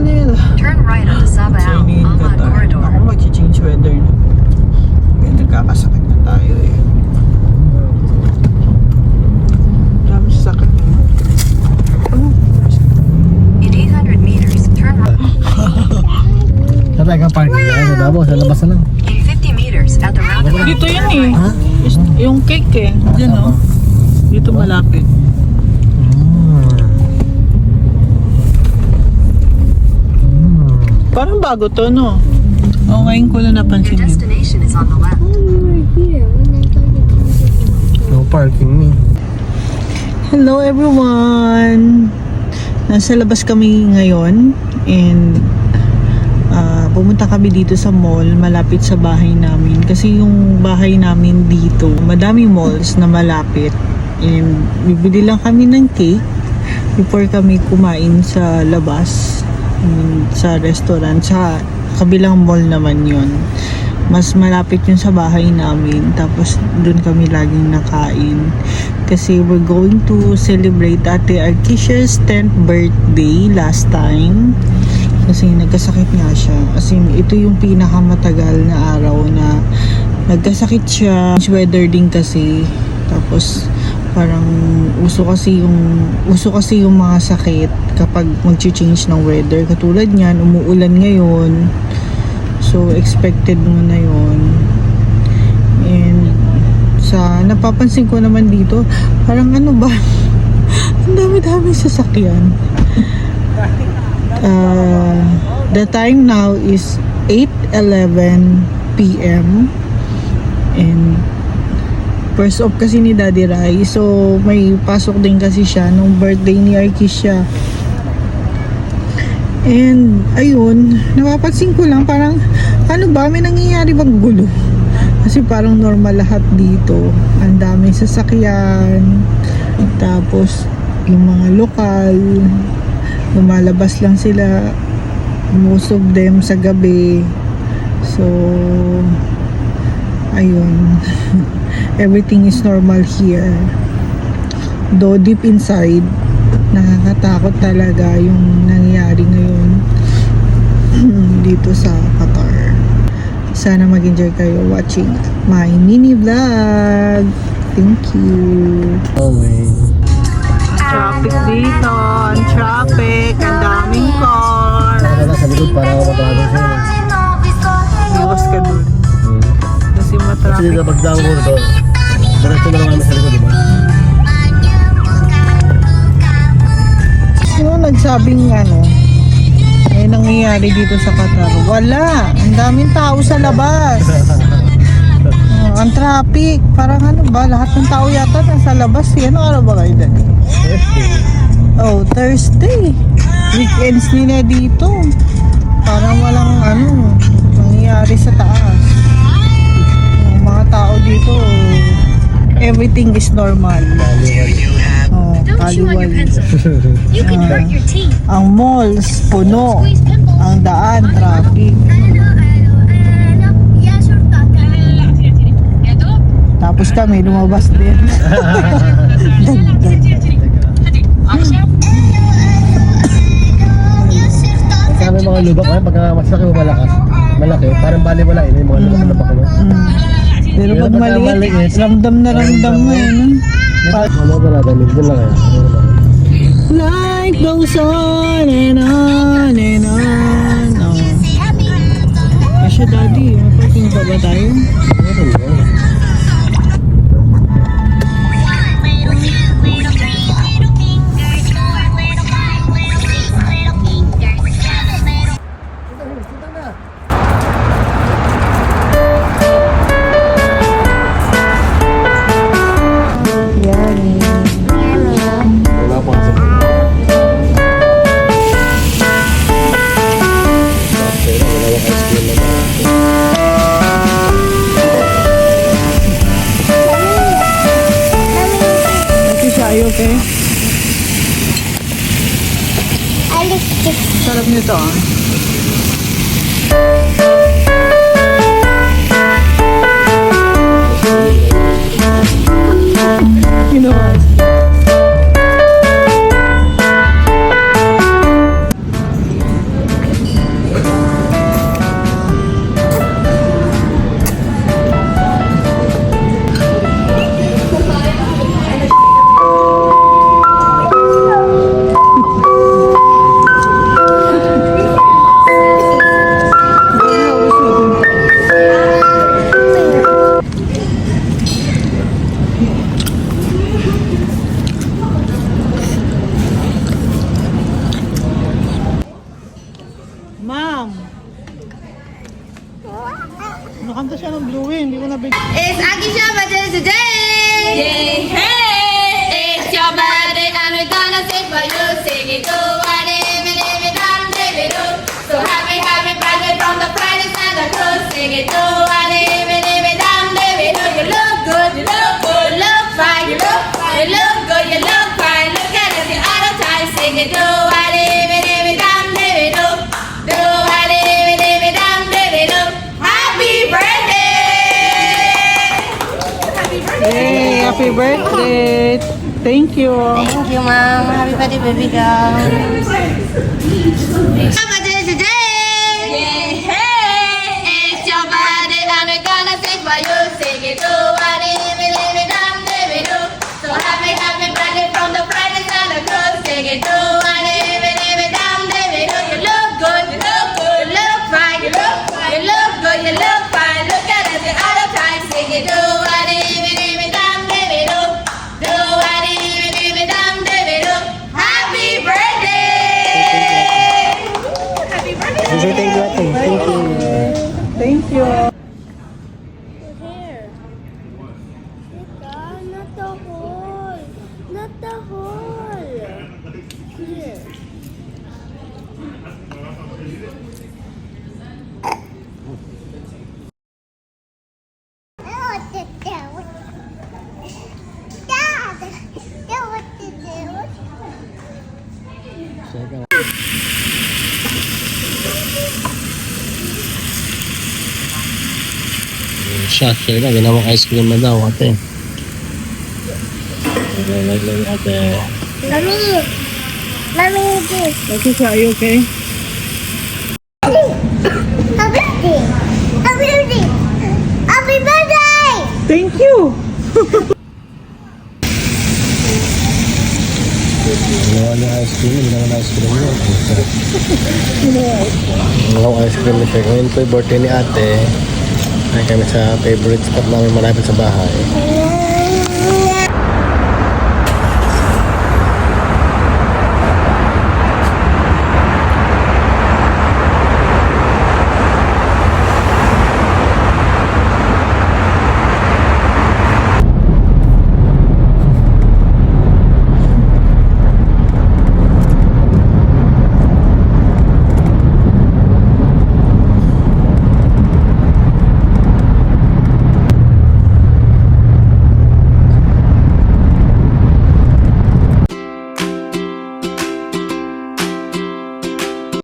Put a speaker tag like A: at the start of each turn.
A: nila.
B: Turn right onto Sabah Ahmad Corridor.
A: Ako mag-change weather. Kaya nagkakasakit na tayo eh. Dami sakit eh.
B: In 800 meters, turn right.
C: Sa tayo ka parking na, sa Davao, sa labas na lang.
B: In 50 meters, at the roundabout.
A: Dito yan eh.
C: Ha?
A: Yung cake eh. Diyan oh. Dito malapit. Parang bago to, no? Oo, ngayon ko na napansin
B: Your
A: yun.
B: destination is on the left.
C: No parking me.
A: Hello everyone! Nasa labas kami ngayon and pumunta kami dito sa mall malapit sa bahay namin kasi yung bahay namin dito madaming malls na malapit and bibili lang kami ng cake before kami kumain sa labas sa restaurant sa kabilang mall naman yun. Mas malapit yun sa bahay namin tapos dun kami laging nakain kasi we're going to celebrate Ate Arkisha's 10th birthday last time kasi nagkasakit nga siya. Kasi ito yung pinakamatagal na araw na nagkasakit siya. Weather din kasi. Tapos parang uso kasi yung mga sakit kapag mag-change ng weather. Katulad niyan, umuulan ngayon. So expected mo na yun. And sa napapansin ko naman dito, parang ano ba? Ang dami-dami sasakyan. The time now is 8:11 p.m. and first off kasi ni Daddy Rai, so may pasok din kasi siya nung birthday ni Arkisha. And ayun, napapansin ko lang parang ano ba, may nangyayari bang gulo? Kasi parang normal lahat dito. Ang daming sasakyan. Tapos yung mga lokal lumalabas lang sila, most of them sa gabi. So ayun. Everything is normal here, though deep inside nakakatakot talaga yung nangyayari ngayon dito sa Qatar. Sana mag-enjoy kayo watching my mini vlog. Thank you.
C: Okay.
A: Traffic dito, ang traffic, ang daming car.
C: Saka sa likod para matawagan siya.
A: Iwas ka dun kasi
C: Kasi
A: matraffic.
C: kapag down ko ito, diretso na lang kami sa likod, diba?
A: Sino nagsabing ano, may nangyayari dito sa Qatar? Wala, ang daming tao sa labas. Ang traffic, parang ano ba, lahat ng tao yata nasa labas. Ano araw ba kayo dali? Oh, Thursday. Weekends nila dito. Parang walang ano, nangyayari sa taas. Yung mga tao dito, everything is normal. Oh, kaliwali.
D: You can hurt your teeth.
A: Ang malls, puno. Ang daan, traffic. Tapos kami, lumabas din.
C: Kaya may mga lubak ha, pagka mas laki o malaki, parang bali wala yun, yung mga lubak na.
A: Pero pag maliit, ramdam na ramdam mo yun.
C: Ano ba natin, doon lang eh.
A: Life goes on and on and on. Oh. Kasi daddy, mapating pa ba tayo?
C: Wala pa kasi. Wala yung ice cream na
A: Arkisha, are you okay? Sarap nito ah. You know what?
E: it do, what it dum, dibby do. So happy, happy birthday from the friend and Santa Cruz. Sing it do, what it dum, dibby do. You look good, you look good, look fine, you look fine, you look good, you look fine. Look at us the other time. Sing it do, what it dum, dibby do. Do what it dum, dibby do. Happy birthday! Happy birthday!
A: Hey, happy birthday! Thank you.
E: Thank you, Mom. Happy birthday, baby girl. Happy birthday today! Yay! Hey! It's your birthday and we're gonna sing for you. Sing it to what it dum, dibby do. So happy, happy birthday from the friend and Santa Cruz. Sing it to what it dum, dibby do. You look good, you look good, you look fine, you look fine, you look good, you look fine. Look at us the other time. Sing it to what it dum, dibby do. Do what it dum, dibby do. Happy birthday! Happy birthday!
C: Say thank you, ate. Thank you.
A: Thank you.
D: Here. Not the hole. Not the hole. Here.
C: Siya, ka, ginawang ice cream na daw, ate. Naglag ate.
D: Mommy. Mommy, this.
A: Okay, so are you okay?
D: Happy birthday. Happy birthday. Happy birthday.
A: Thank you.
C: Ginawa niya ice cream, ginawa na ice cream niya. Ginawa ice cream niya. Ngayon po yung birthday ni ate. Ay kami sa favorite spot namin malapit sa bahay.